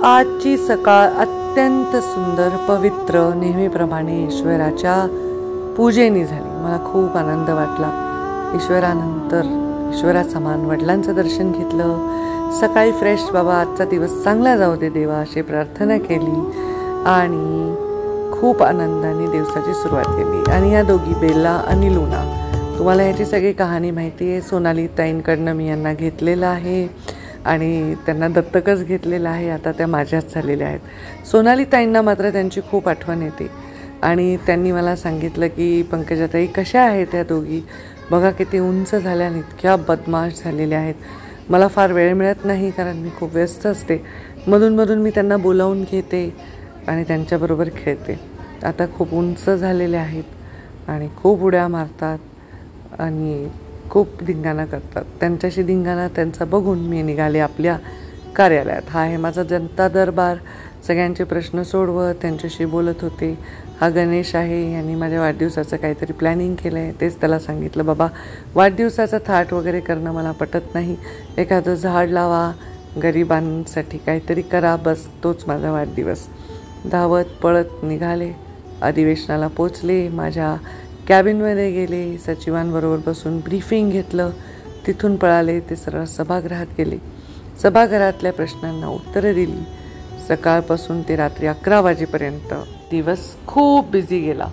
आजची सकाळ अत्यंत सुंदर पवित्र नेहमीप्रमाणे ईश्वराच्या पूजेने झाली। मला खूप आनंद वाटला। ईश्वरानंतर ईश्वरासमान वडिलांचं दर्शन घेतलं। सकाळी फ्रेश बाबा आजचा दिवस चांगला जाऊ दे देवा अशी प्रार्थना केली आणि खूप आनंदाने दिवसाची सुरुवात केली। आणि या दोघी बेला आणि लुना, तुम्हाला याची सगळी कहाणी माहिती आहे। सोनाली ताईंकडनं मी यांना घेतलेलं आहे आणि त्यांना दत्तकच घेतलेलं आहे। आता त्या माझ्याच झालेल्या आहेत। सोनाली ताईंना मात्र त्यांची खूप आठवण येते आणि त्यांनी मला सांगितलं की पंकजाताई कशा आहेत त्या दोघी, बघा किती उंच झाल्या आणि इतक्या बदमाश झालेल्या आहेत। मला फार वेळ मिळत नाही कारण मी खूप व्यस्त असते। मधून मी त्यांना बोलावून घेते आणि त्यांच्याबरोबर खेळते। आता खूप उंच झालेले आहेत आणि खूप उड्या मारतात आणि खूप धिंगाणा करतात। त्यांच्याशी धिंगाणा त्यांचा बघून मी निघाले आपल्या कार्यालयात। हा आहे माझा जनता दरबार। सगळ्यांचे प्रश्न सोडवत त्यांच्याशी बोलत होते। हा गणेश आहे, यांनी माझ्या वाढदिवसाचं काहीतरी प्लॅनिंग केलं आहे। तेच त्याला सांगितलं, बाबा वाढदिवसाचा थाट वगैरे करणं मला पटत नाही, एखादं झाड लावा, गरिबांसाठी काहीतरी करा, बस तोच माझा वाढदिवस। धावत पळत निघाले, अधिवेशनाला पोचले, माझ्या कॅबिनमध्ये गेले, सचिवांबरोबर बसून ब्रीफिंग घेतलं, तिथून पळाले ते सरळ सभागृहात गेले। सभागृहातल्या प्रश्नांना उत्तरं दिली। सकाळपासून ते रात्री 11 वाजेपर्यंत दिवस खूप बिझी गेला।